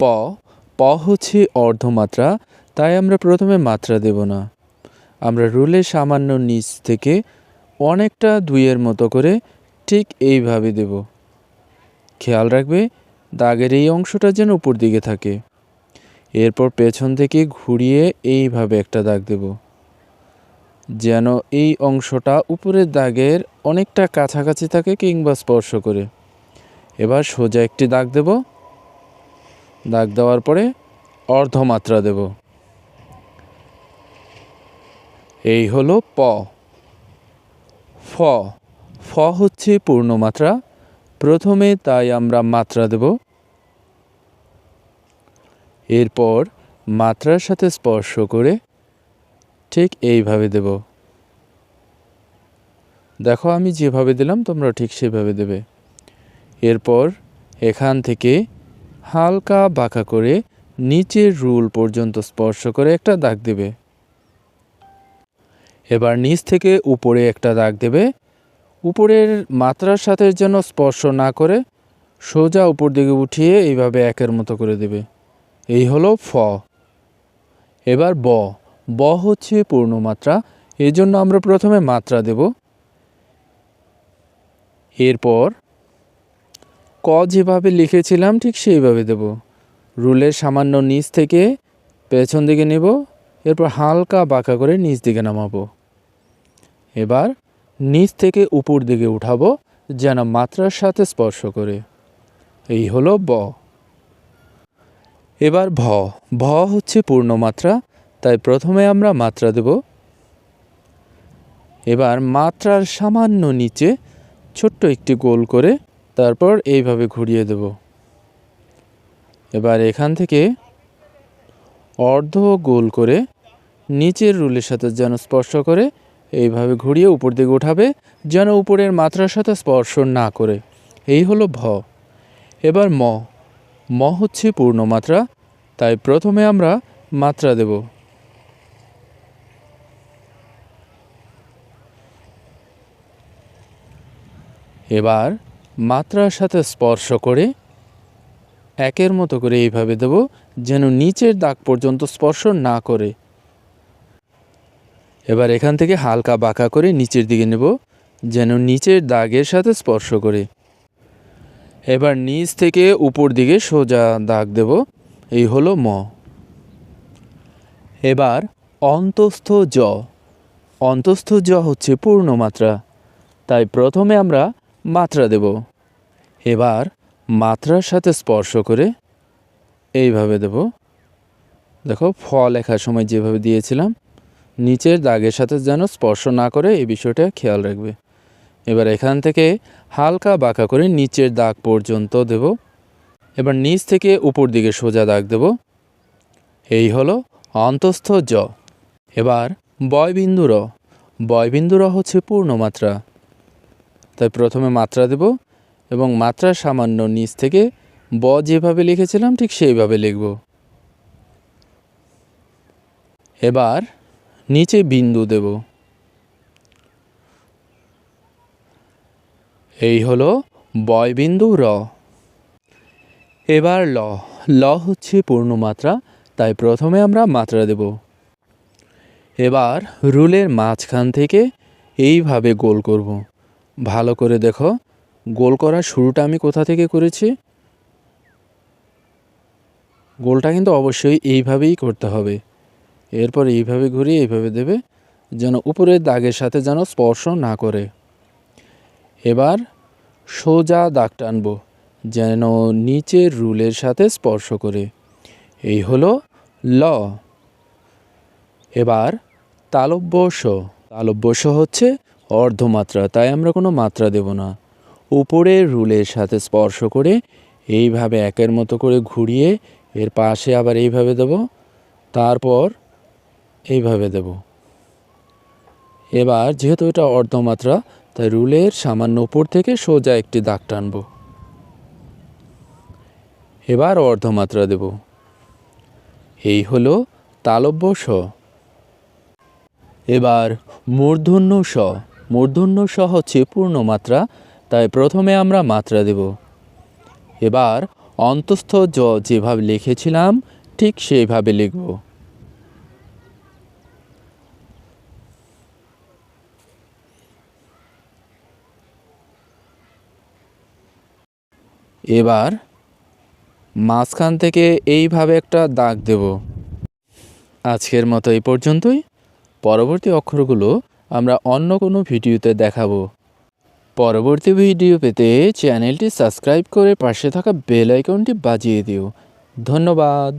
প প হচ্ছে অর্ধমাত্রা, তাই আমরা প্রথমে মাত্রা দেব না। আমরা রুলের সামান্য নিচ থেকে অনেকটা দুইয়ের মতো করে ঠিক এইভাবে দেব। খেয়াল রাখবে দাগের এই অংশটা যেন উপর দিকে থাকে। এরপর পেছন থেকে ঘুরিয়ে এইভাবে একটা দাগ দেব, যেন এই অংশটা উপরের দাগের অনেকটা কাছাকাছি থাকে কিংবা স্পর্শ করে। এবার সোজা একটি দাগ দেব। দাগ দেওয়ার পরে অর্ধমাত্রা দেব। এই হলো প। ফ ফ হচ্ছে পূর্ণমাত্রা, প্রথমে তাই আমরা মাত্রা দেব। এরপর মাত্রার সাথে স্পর্শ করে ঠিক এইভাবে দেব। দেখো আমি যেভাবে দিলাম তোমরা ঠিক সেভাবে দেবে। এরপর এখান থেকে হালকা বাঁকা করে নিচের রুল পর্যন্ত স্পর্শ করে একটা দাগ দেবে। এবার নিচ থেকে উপরে একটা দাগ দেবে। উপরের মাত্রার সাথে যেন স্পর্শ না করে সোজা উপর দিকে উঠিয়ে এইভাবে একের মতো করে দেবে। এই হলো ফ। এবার ব। ব হচ্ছে পূর্ণমাত্রা, এই জন্য আমরা প্রথমে মাত্রা দেব। এরপর ক যেভাবে লিখেছিলাম ঠিক সেইভাবে দেব। রুলের সামান্য নিচ থেকে পেছন দিকে নেব, এরপর হালকা বাঁকা করে নিচ দিকে নামাবো। এবার নিচ থেকে উপর দিকে উঠাবো যেন মাত্রার সাথে স্পর্শ করে। এই হলো ব। এবার ভ। ভ হচ্ছে পূর্ণমাত্রা, তাই প্রথমে আমরা মাত্রা দেব। এবার মাত্রার সামান্য নিচে ছোট্ট একটি গোল করে তারপর এইভাবে ঘুরিয়ে দেব। এবার এখান থেকে অর্ধ গোল করে নিচের রুলের সাথে যেন স্পর্শ করে এইভাবে ঘুরিয়ে উপর দিকে উঠাবে, যেন উপরের মাত্রার সাথে স্পর্শ না করে। এই হলো ভ। এবার ম। ম হচ্ছে পূর্ণমাত্রা, তাই প্রথমে আমরা মাত্রা দেব। এবার মাত্রার সাথে স্পর্শ করে একের মতো করে এইভাবে দেব, যেন নিচের দাগ পর্যন্ত স্পর্শ না করে। এবার এখান থেকে হালকা বাঁকা করে নিচের দিকে নেব, যেন নিচের দাগের সাথে স্পর্শ করে। এবার নিচ থেকে উপর দিকে সোজা দাগ দেব। এই হলো ম। এবার অন্তস্থ জ। অন্তস্থ জ হচ্ছে পূর্ণমাত্রা, তাই প্রথমে আমরা মাত্রা দেব। এবার মাত্রার সাথে স্পর্শ করে এইভাবে দেব। দেখো ফ লেখার সময় যেভাবে দিয়েছিলাম নিচের দাগের সাথে যেন স্পর্শ না করে, এই বিষয়টা খেয়াল রাখবে। এবার এখান থেকে হালকা বাঁকা করে নিচের দাগ পর্যন্ত দেব। এবার নিচ থেকে উপর দিকে সোজা দাগ দেব। এই হলো অন্তস্থ জ। এবার বয়বিন্দু র। বয়বিন্দু র হচ্ছে পূর্ণমাত্রা, তাই প্রথমে মাত্রা দেব এবং মাত্রার সামান্য নিচ থেকে ব যেভাবে লিখেছিলাম ঠিক সেইভাবে লিখব। এবার নিচে বিন্দু দেব। এই হলো বয়বিন্দু র। এবার ল। ল হচ্ছে পূর্ণমাত্রা, তাই প্রথমে আমরা মাত্রা দেব। এবার রুলের মাঝখান থেকে এইভাবে গোল করব। ভালো করে দেখো গোল করার শুরুটা আমি কোথা থেকে করেছি। গোলটা কিন্তু অবশ্যই এইভাবেই করতে হবে। এরপর এইভাবে ঘুরিয়ে এইভাবে দেবে, যেন উপরের দাগের সাথে যেন স্পর্শ না করে। এবার সোজা দাগ টানব, যেন নিচের রুলের সাথে স্পর্শ করে। এই হলো ল। এবার তালব্য শ। তালব্য শ হচ্ছে অর্ধমাত্রা, তাই আমরা কোনো মাত্রা দেব না। উপরের রুলের সাথে স্পর্শ করে এইভাবে একের মতো করে ঘুরিয়ে এর পাশে আবার এইভাবে দেব, তারপর এইভাবে দেব। এবার যেহেতু এটা অর্ধমাত্রা, তাই রুলের সামান্য উপর থেকে সোজা একটি দাগ টানব। এবার অর্ধমাত্রা দেব। এই হলো তালব্য শ। এবার মূর্ধন্য ষ। মূর্ধন্য ষ হচ্ছে পূর্ণমাত্রা, তাই প্রথমে আমরা মাত্রা দেব। এবার অন্তস্থ জ যেভাবে লিখেছিলাম ঠিক সেইভাবে লিখব। এবার মাঝখান থেকে এইভাবে একটা দাগ দেব। আজকের মতো এই পর্যন্তই। পরবর্তী অক্ষরগুলো আমরা অন্য কোনো ভিডিওতে দেখাবো। পরবর্তী ভিডিও পেতে চ্যানেলটি সাবস্ক্রাইব করে পাশে থাকা বেল আইকনটি বাজিয়ে দিও। ধন্যবাদ।